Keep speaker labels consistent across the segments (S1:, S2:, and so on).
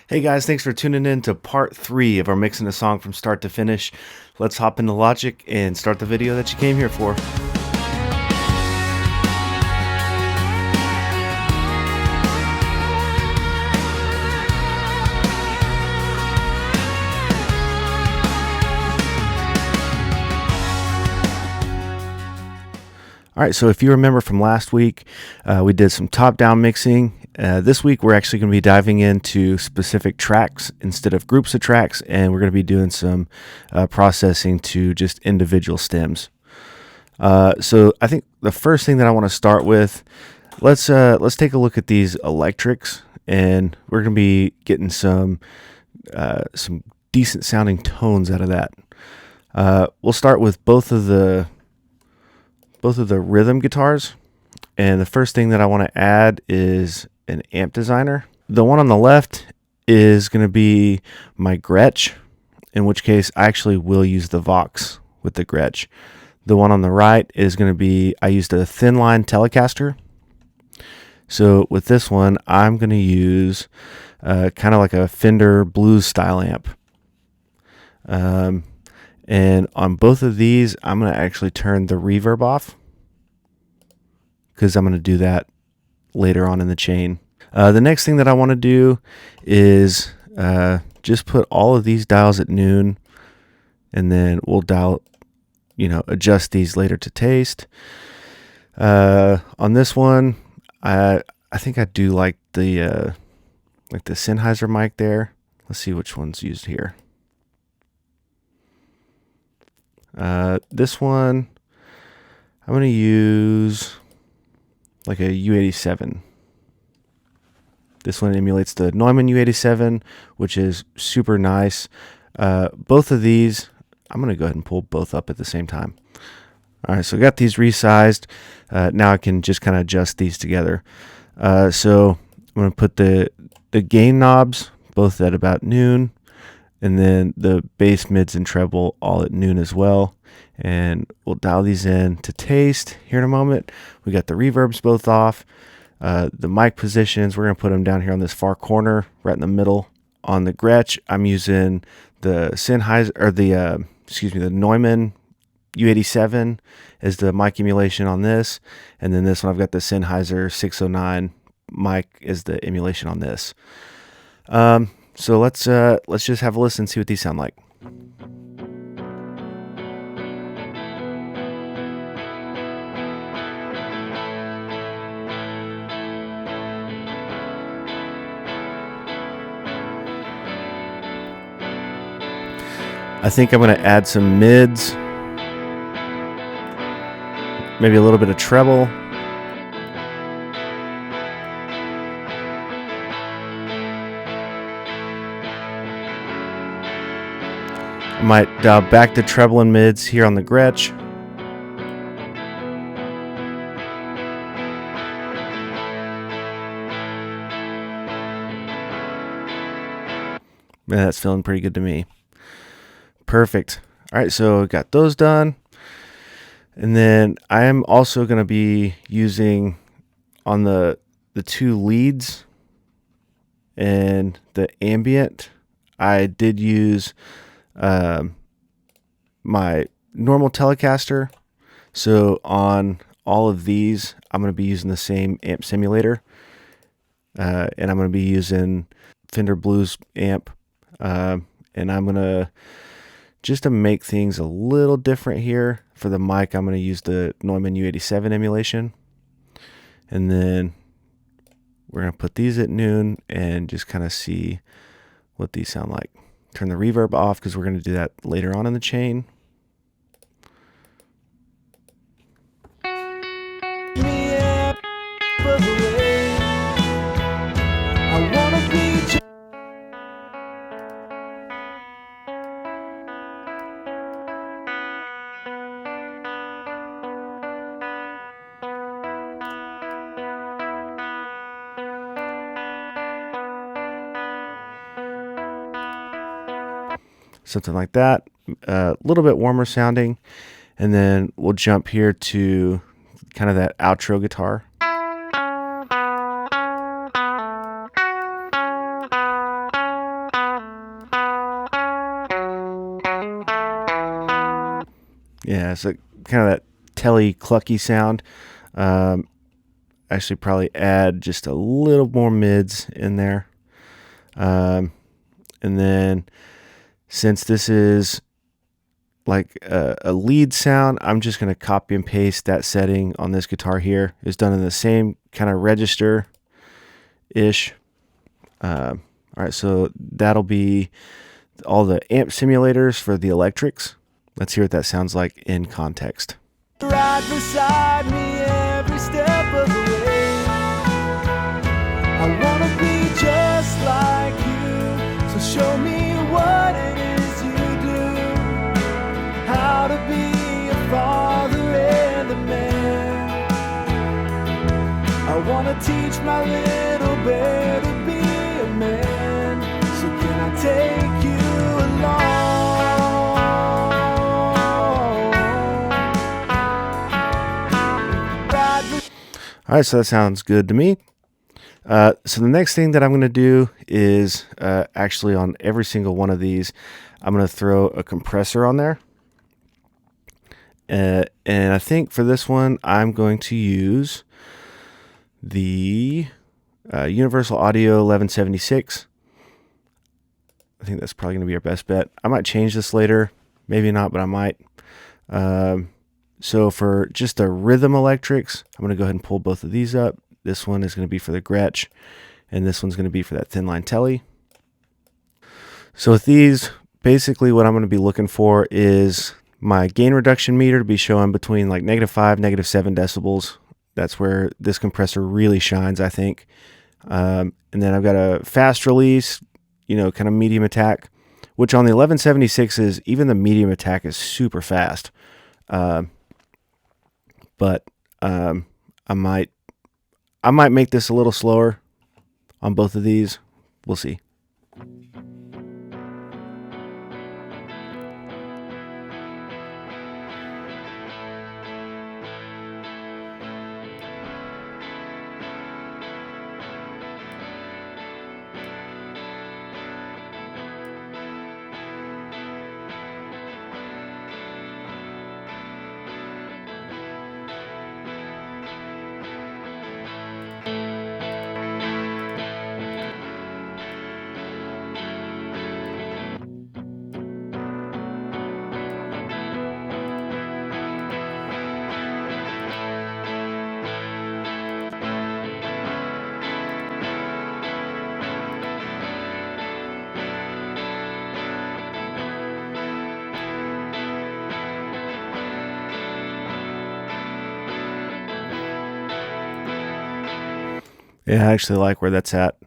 S1: Hey guys, thanks for tuning in to part 3 of our mixing a song from start to finish. Let's hop into Logic and start the video that you came here for. Alright, so if you remember from last week, we did some top-down mixing. This week we're actually going to be diving into specific tracks instead of groups of tracks, and we're going to be doing some processing to just individual stems. So I think the first thing that I want to start with, let's take a look at these electrics, and we're going to be getting some decent sounding tones out of that. We'll start with both of the rhythm guitars, and the first thing that I want to add is an amp designer. The one on the left is going to be my Gretsch, in which case I actually will use the Vox with the Gretsch. The one on the right is going to be, I used a thin line Telecaster. So with this one, I'm going to use kind of like a Fender Blues style amp. And on both of these, I'm going to actually turn the reverb off because I'm going to do that later on in the chain. The next thing that I want to do is just put all of these dials at noon, and then we'll adjust these later to taste. On this one, I think I do like the Sennheiser mic there. Let's see which one's used here. This one, I'm going to use like a U87. This one emulates the Neumann U87, which is super nice. Both of these, I'm going to go ahead and pull both up at the same time. All right, so I got these resized. Now I can just kind of adjust these together. So I'm going to put the gain knobs both at about noon, and then the bass, mids, and treble all at noon as well. And we'll dial these in to taste here in a moment. We got the reverbs both off. The mic positions, we're going to put them down here on this far corner, right in the middle. On the Gretsch, I'm using the Sennheiser, or the Neumann U87 as the mic emulation on this. And then this one, I've got the Sennheiser 609 mic as the emulation on this. So let's just have a listen and see what these sound like. I think I'm going to add some mids, maybe a little bit of treble. I might dial back the treble and mids here on the Gretsch. Man, that's feeling pretty good to me. Perfect. All right, so got those done. And then I am also going to be using on the two leads and the ambient. I did use my normal Telecaster. So on all of these, I'm going to be using the same amp simulator. And I'm going to be using Fender Blues amp. And I'm going to, just to make things a little different here, for the mic, I'm going to use the Neumann U87 emulation. And then we're going to put these at noon and just kind of see what these sound like. Turn the reverb off because we're going to do that later on in the chain. Something like that, a little bit warmer sounding, and then we'll jump here to kind of that outro guitar. Yeah, so kind of that telly clucky sound. Actually probably add just a little more mids in there. And then since this is like a lead sound, I'm just going to copy and paste that setting on this guitar here. It's done in the same kind of register ish. All right, so that'll be all the amp simulators for the electrics. Let's hear what that sounds like in context.
S2: Right beside me every step of the way. I wanna be just like you, so show me what it is you do. How to be a father and a man. I wanna teach my little bear to be a man. So can I take you along?
S1: All right, so that sounds good to me. So the next thing that I'm going to do is actually on every single one of these, I'm going to throw a compressor on there. And I think for this one, I'm going to use the Universal Audio 1176. I think that's probably going to be our best bet. I might change this later. Maybe not, but I might. So for just the rhythm electrics, I'm going to go ahead and pull both of these up. This one is going to be for the Gretsch, and this one's going to be for that thin line telly. So with these, basically what I'm going to be looking for is my gain reduction meter to be showing between like -5, -7 decibels. That's where this compressor really shines, I think. And then I've got a fast release, kind of medium attack, which on the 1176s, even the medium attack is super fast. But I might make this a little slower on both of these. We'll see. Yeah, I actually like where that's at.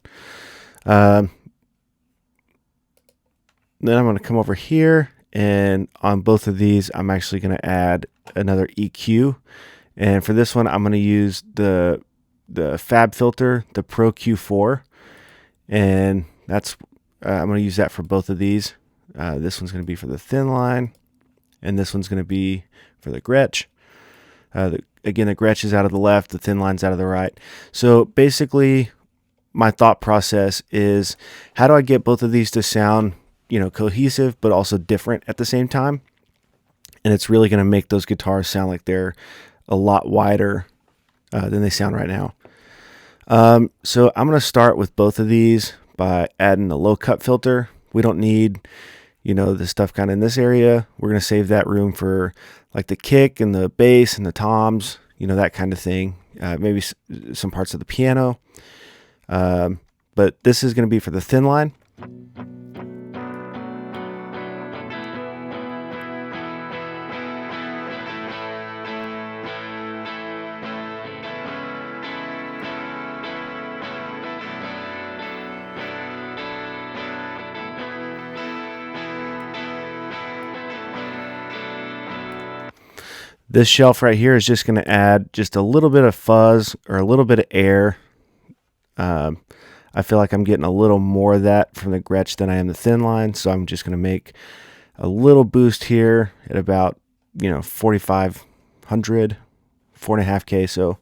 S1: Then I'm going to come over here, and on both of these, I'm actually going to add another EQ. And for this one, I'm going to use the Fab filter, the Pro Q4, and that's I'm going to use that for both of these. This one's going to be for the thin line, and this one's going to be for the Gretsch. Again, the Gretsch is out of the left, the thin line's out of the right. So basically, my thought process is, how do I get both of these to sound, cohesive, but also different at the same time? And it's really going to make those guitars sound like they're a lot wider than they sound right now. So I'm going to start with both of these by adding a low cut filter. We don't need, the stuff kind of in this area. We're going to save that room for like the kick and the bass and the toms, that kind of thing. Maybe some parts of the piano. But this is going to be for the thin line. This shelf right here is just going to add just a little bit of fuzz or a little bit of air. I feel like I'm getting a little more of that from the Gretsch than I am the thin line, so I'm just going to make a little boost here at about 4,500, 4.5K. So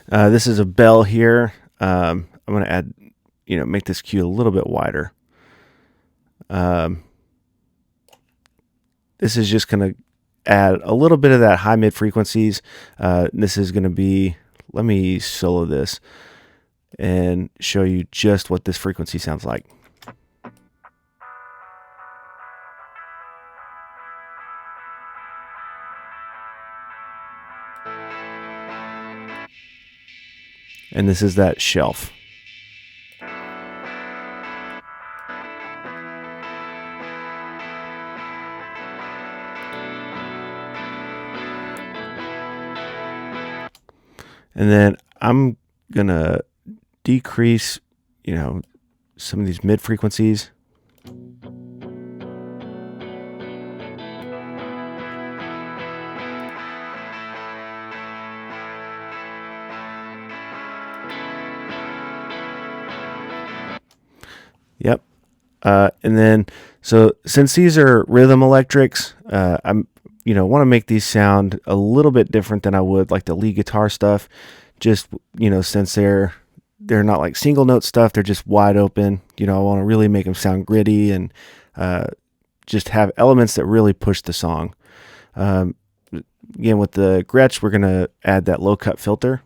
S1: This is a bell here. I'm going to add, make this cue a little bit wider. This is just going to add a little bit of that high mid frequencies. This is going to be, let me solo this and show you just what this frequency sounds like. And this is that shelf. And then I'm gonna decrease, some of these mid frequencies. Yep. And then, so since these are rhythm electrics, I'm, want to make these sound a little bit different than I would like the lead guitar stuff. Just, since they're not like single note stuff, they're just wide open. I want to really make them sound gritty and just have elements that really push the song. Again, with the Gretsch, we're going to add that low cut filter.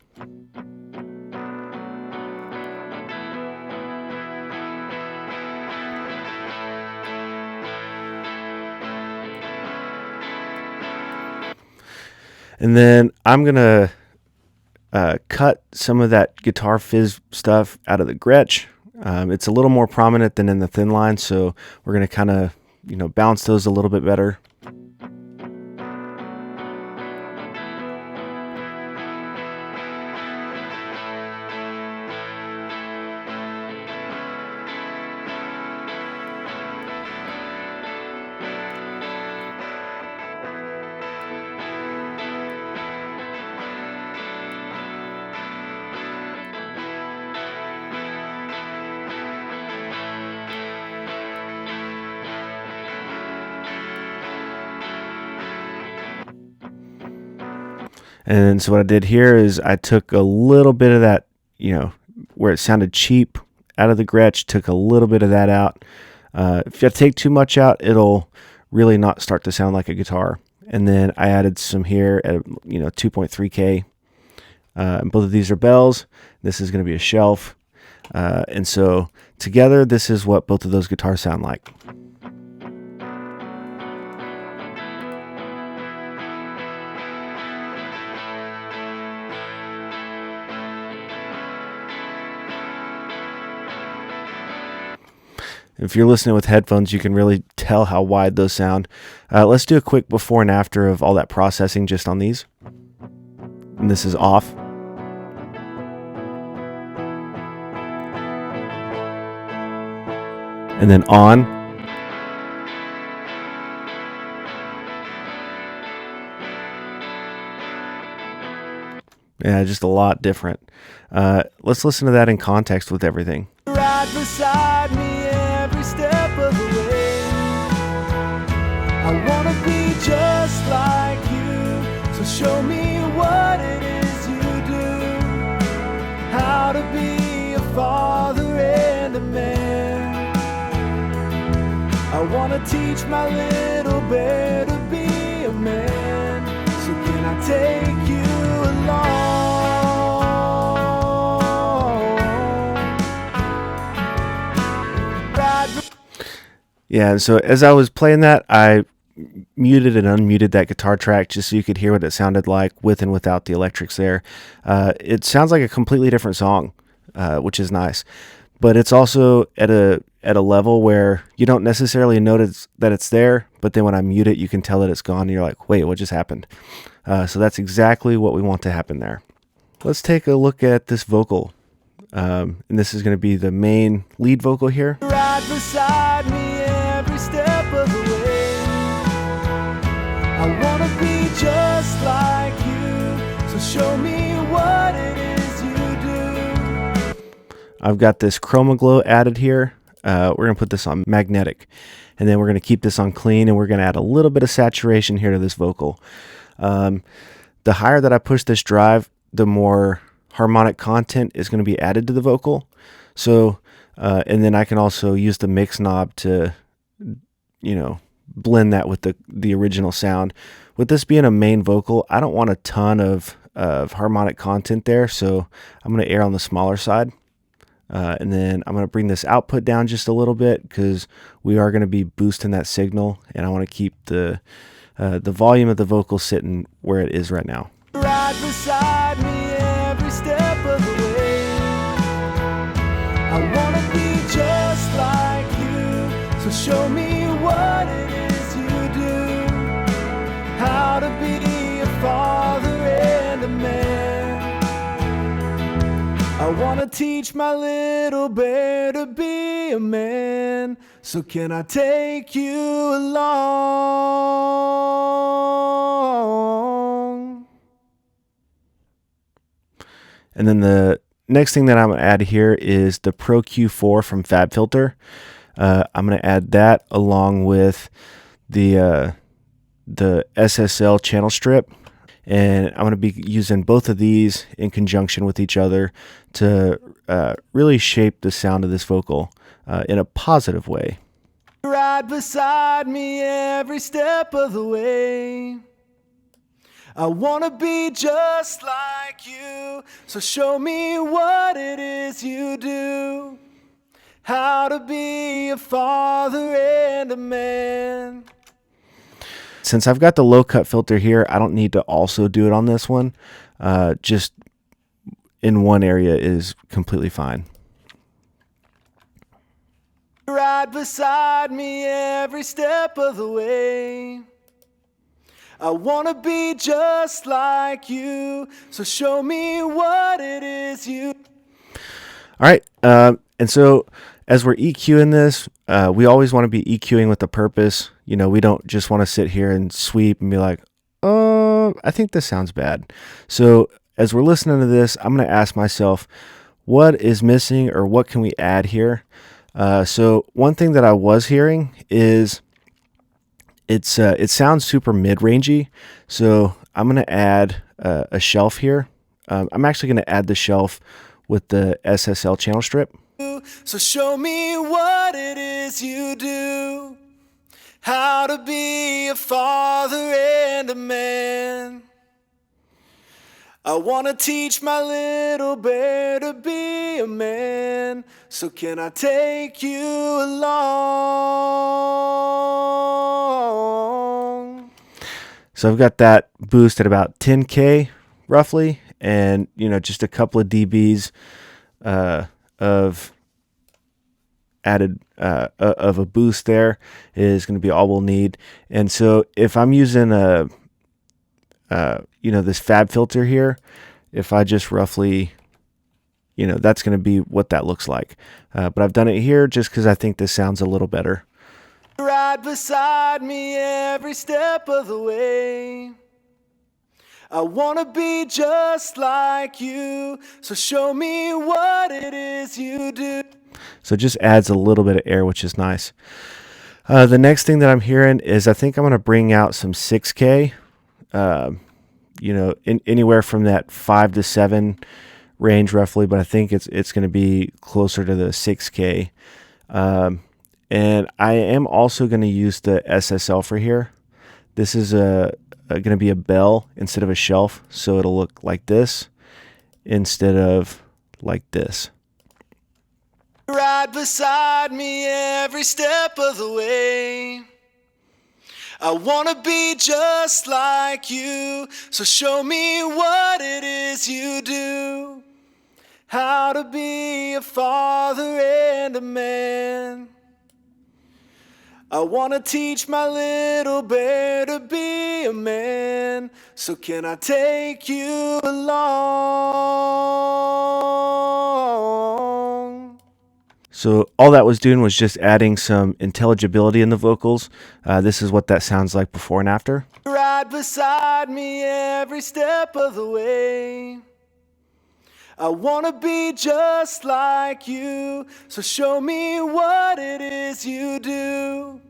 S1: And then I'm going to cut some of that guitar fizz stuff out of the Gretsch. It's a little more prominent than in the thin line, so we're going to kind of, bounce those a little bit better. And so what I did here is I took a little bit of that, where it sounded cheap out of the Gretsch, took a little bit of that out. If you take too much out, it'll really not start to sound like a guitar. And then I added some here at, 2.3K. Both of these are bells. This is going to be a shelf. And so together, this is what both of those guitars sound like. If you're listening with headphones, you can really tell how wide those sound. Let's do a quick before and after of all that processing just on these. And this is off. And then on. Yeah, just a lot different. Let's listen to that in context with everything.
S2: Right beside me every step of the way. I wanna be just like you, so show me what it is you do. How to be a father and a man. I wanna teach my little bear to be a man. So can I take you along?
S1: Yeah, and so as I was playing that, I muted and unmuted that guitar track just so you could hear what it sounded like with and without the electrics there. It sounds like a completely different song, which is nice. But it's also at a level where you don't necessarily notice that it's there, but then when I mute it, you can tell that it's gone, and you're like, wait, what just happened? So that's exactly what we want to happen there. Let's take a look at this vocal. And this is going to be the main lead vocal here.
S2: Right beside me every step of the way. I wanna be just like you, so show me what it is you do.
S1: I've got this Chroma Glow added here. We're going to put this on magnetic, and then we're going to keep this on clean, and we're going to add a little bit of saturation here to this vocal. The higher that I push this drive, the more harmonic content is going to be added to the vocal. So, and then I can also use the mix knob to, blend that with the original sound. With this being a main vocal, I don't want a ton of harmonic content there, so I'm going to err on the smaller side. And then I'm going to bring this output down just a little bit because we are going to be boosting that signal, and I want to keep the volume of the vocal sitting where it is right now.
S2: Right beside me every step of the way. I wanna be just like you, so show me what it is you do. How to be a father and a man. I wanna teach my little bear to be a man. So can I take you along?
S1: And then the next thing that I'm going to add here is the Pro Q4 from FabFilter. I'm going to add that along with the SSL channel strip. And I'm going to be using both of these in conjunction with each other to really shape the sound of this vocal in a positive way.
S2: Right beside me every step of the way. I wanna be just like you, so show me what it is you do. How to be a father and a man.
S1: Since I've got the low cut filter here, I don't need to also do it on this one. Just in one area is completely fine.
S2: Right beside me every step of the way. I wanna be just like you, so show me what it is you.
S1: All right, and so as we're EQing this, we always want to be EQing with a purpose. We don't just want to sit here and sweep and be like, I think this sounds bad. So as we're listening to this, I'm going to ask myself, what is missing or what can we add here? So one thing that I was hearing is it sounds super mid-rangey. So I'm going to add a shelf here. I'm actually going to add the shelf with the SSL channel strip.
S2: So show me what it is you do. How to be a father and a man. I wanna teach my little bear to be a man. So can I take you along?
S1: So I've got that boost at about 10K roughly, and just a couple of dBs of added of a boost there is going to be all we'll need. And so if I'm using this FabFilter here, if I just roughly, that's going to be what that looks like. But I've done it here just because I think this sounds a little better.
S2: Right beside me every step of the way. I wanna be just like you, so show me what it is you do.
S1: So it just adds a little bit of air, which is nice. The next thing that I'm hearing is I think I'm going to bring out some 6K, anywhere from that 5 to 7 range roughly, but I think it's going to be closer to the 6K. And I am also going to use the SSL for here. This is going to be a bell instead of a shelf, so it'll look like this instead of like this.
S2: Right beside me every step of the way. I wanna be just like you, so show me what it is you do. How to be a father and a man. I wanna teach my little bear to be a man. So can I take you along?
S1: So all that was doing was just adding some intelligibility in the vocals. This is what that sounds like before and after.
S2: Right beside me every step of the way. I wanna be just like you, so show me what it is you do.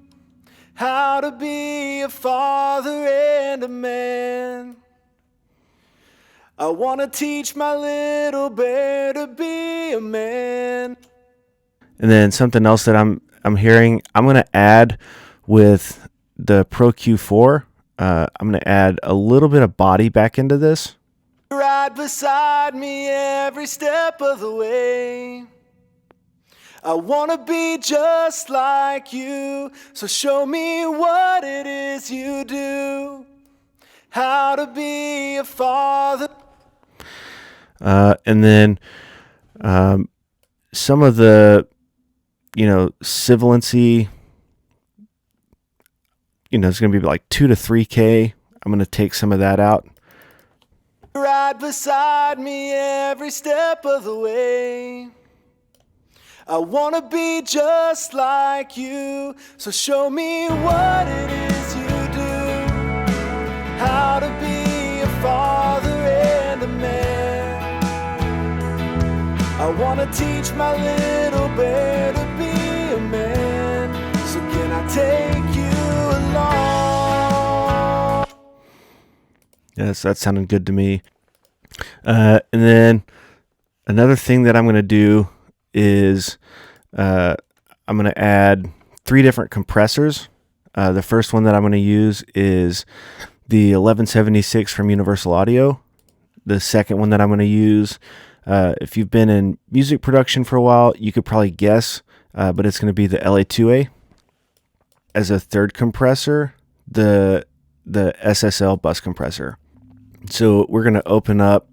S2: How to be a father and a man. I wanna teach my little bear to be a man.
S1: And then something else that I'm hearing, I'm gonna add with the Pro Q4. I'm gonna add a little bit of body back into this.
S2: Right beside me every step of the way. I wanna be just like you, so show me what it is you do. How to be a father.
S1: And then some of the, sibilancy, it's going to be like 2 to 3K. I'm going to take some of that out.
S2: Right beside me every step of the way. I wanna be just like you, so show me what it is you do. How to be a father and a man. I wanna teach my little bear to be a man. So can I take you along?
S1: Yes, that sounded good to me. And then another thing that I'm going to do is I'm going to add 3 different compressors. The first one that I'm going to use is the 1176 from Universal Audio. The second one that I'm going to use, if you've been in music production for a while, you could probably guess, but it's going to be the LA2A. As a third compressor, the SSL bus compressor. So we're going to open up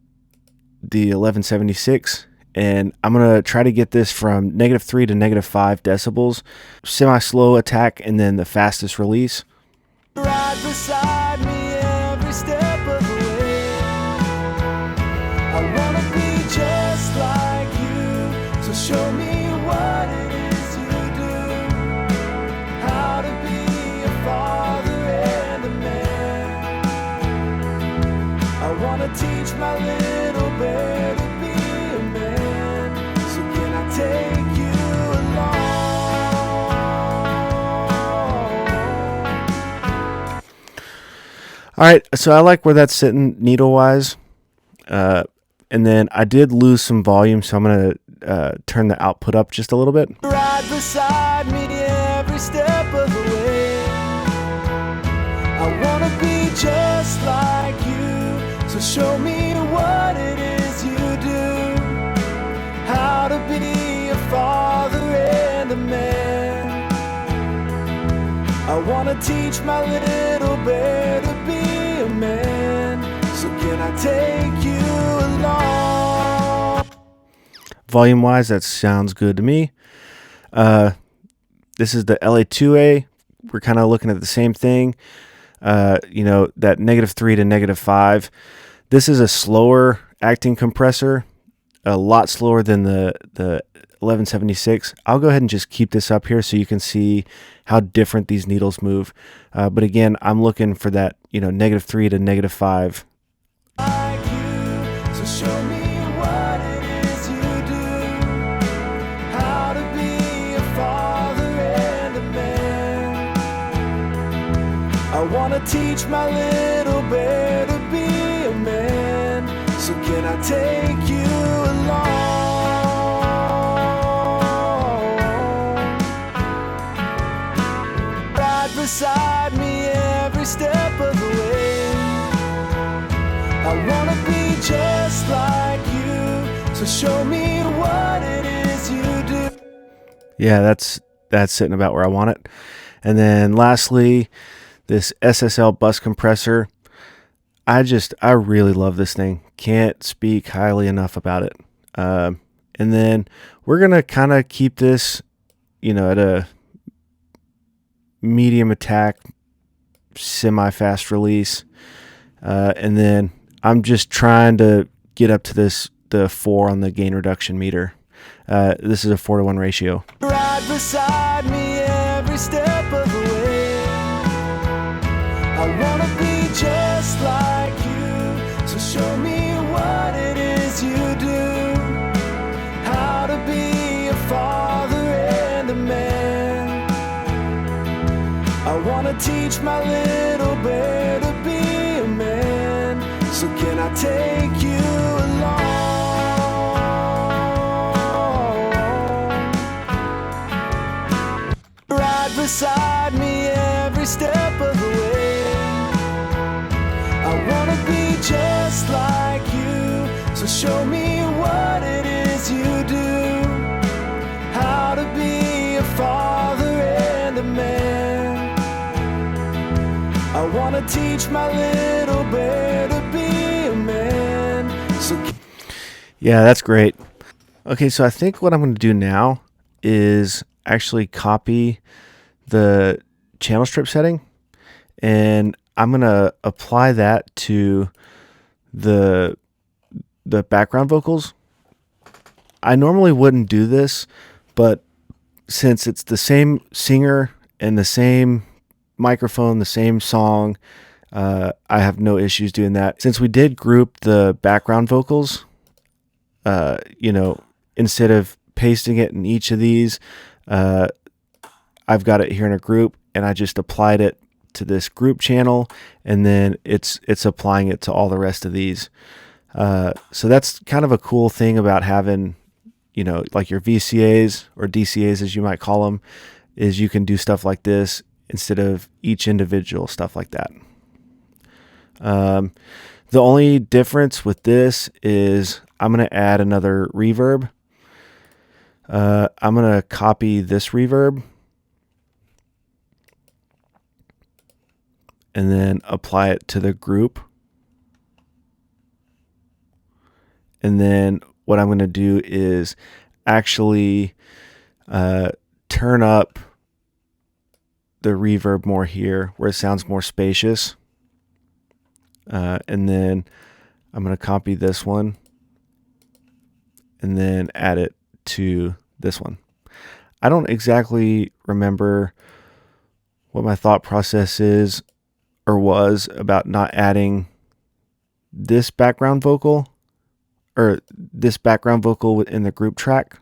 S1: the 1176, and I'm going to try to get this from -3 to -5 decibels, semi-slow attack, and then the fastest release.
S2: Right beside me every step of the way. I wanna be just like you, so show me what it is you do. How to be a father and a man. I wanna teach my little bear to be a man. So can I take you along?
S1: All right, so I like where that's sitting needle-wise. And then I did lose some volume, so I'm going to turn the output up just a little bit.
S2: Right beside me every step of the way. I wanna be just like you, so show me what it is you do. How to be a father and a man. I wanna teach my little bear to be a man. So can I take you along?
S1: Volume-wise, that sounds good to me. This is the LA2A. We're kind of looking at the same thing. That -3 to -5. This is a slower acting compressor, a lot slower than the 1176. I'll go ahead and just keep this up here so you can see how different these needles move. But again, I'm looking for that, -3 to -5.
S2: Like you, so show me what it is you do. How to be a father and a man. I wanna teach my little bear to be a man. So can I take you along? Right beside me every step of the way. I wanna be just like you, so show me what it is you do.
S1: Yeah, that's sitting about where I want it. And then lastly, this SSL bus compressor. I really love this thing. Can't speak highly enough about it. And then we're going to kind of keep this, at a medium attack, semi-fast release. And then I'm just trying to get up to the 4 on the gain reduction meter. This is a 4-to-1 ratio.
S2: Right beside me every step of the way. I wanna be just like you, so show me what it is you do. How to be a father and a man. I wanna teach my little bear to be a man. So can I take you step of the way. I wanna be just like you, so show me what it is you do. How to be a father and a man. I wanna teach my little bear to be a man. So
S1: Yeah, that's great. Okay, so I think what I'm going to do now is actually copy the channel strip setting, and I'm going to apply that to the background vocals. I normally wouldn't do this, but since it's the same singer and the same microphone, the same song, I have no issues doing that. Since we did group the background vocals, instead of pasting it in each of these, I've got it here in a group, and I just applied it to this group channel, and then it's applying it to all the rest of these. So that's kind of a cool thing about having, like your VCAs or DCAs, as you might call them, is you can do stuff like this instead of each individual stuff like that. The only difference with this is I'm going to add another reverb. I'm going to copy this reverb and then apply it to the group. And then what I'm going to do is actually turn up the reverb more here where it sounds more spacious. And then I'm going to copy this one and then add it to this one. I don't exactly remember what my thought process is or was about not adding this background vocal in the group track.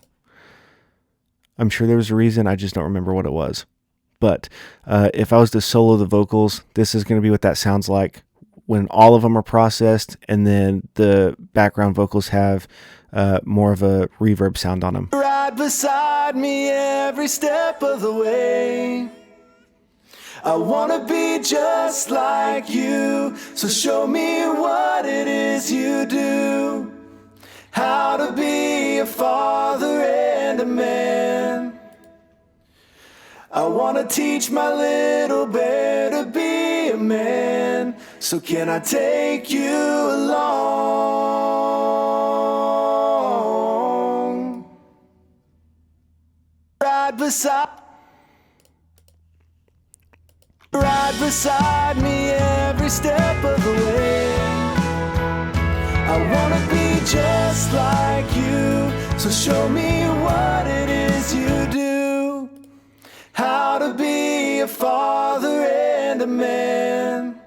S1: I'm sure there was a reason, I just don't remember what it was. But if I was to solo the vocals, this is going to be what that sounds like when all of them are processed, and then the background vocals have more of a reverb sound on them.
S2: Right beside me every step of the way. I wanna be just like you, so show me what it is you do. How to be a father and a man. I wanna teach my little bear to be a man. So can I take you along? Right beside me every step of the way. I wanna be just like you, so show me what it is you do. How to be a father and a man.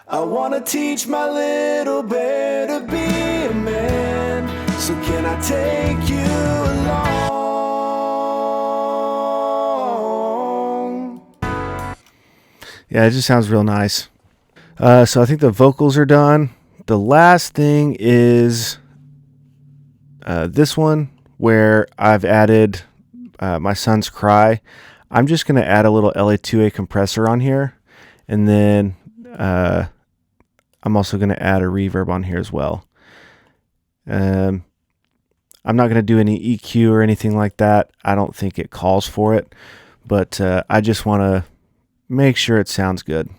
S2: I wanna teach my little bear to be a man. So can I take you along?
S1: Yeah, it just sounds real nice. So I think the vocals are done. The last thing is this one where I've added my son's cry. I'm just going to add a little LA2A compressor on here, and then I'm also going to add a reverb on here as well. I'm not going to do any EQ or anything like that. I don't think it calls for it, but I just want to make sure it sounds good.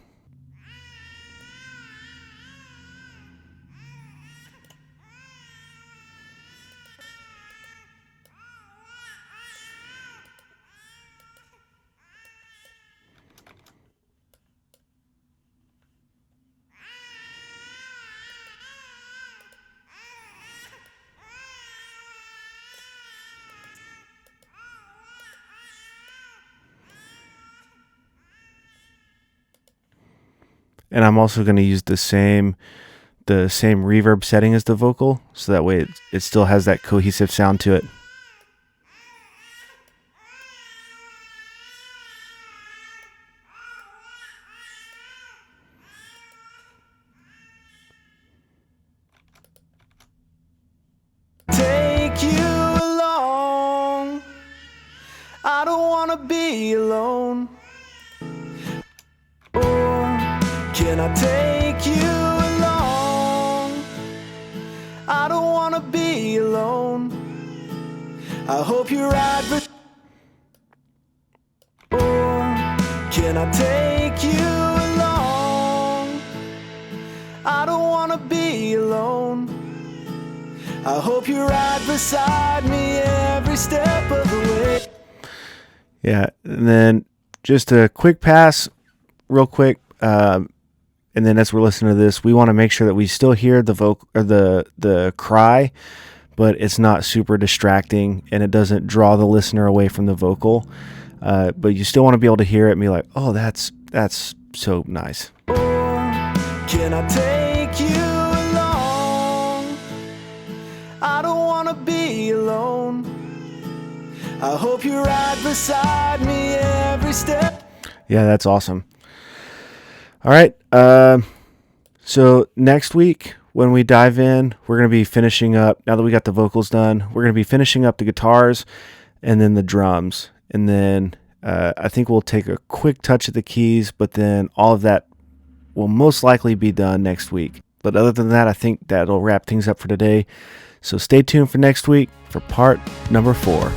S1: And I'm also going to use the same reverb setting as the vocal, so that way it still has that cohesive sound to it.
S2: Take you along. I don't wanna be alone. Can I take you along? I don't wanna be alone. I hope you're right, but can I take you along? I don't wanna be alone. I hope you're right beside me every step of the way.
S1: Yeah, and then just a quick pass, real quick, and then as we're listening to this, we want to make sure that we still hear the vocal or the cry, but it's not super distracting and it doesn't draw the listener away from the vocal. But you still want to be able to hear it and be like, oh, that's so nice.
S2: Can I take you along? I don't wanna be alone. I hope you're right beside me every step.
S1: Yeah, that's awesome. All right. So next week when we dive in, we're going to be finishing up, now that we got the vocals done, we're going to be finishing up the guitars and then the drums. And then I think we'll take a quick touch at the keys, but then all of that will most likely be done next week. But other than that, I think that'll wrap things up for today. So stay tuned for next week for part number 4.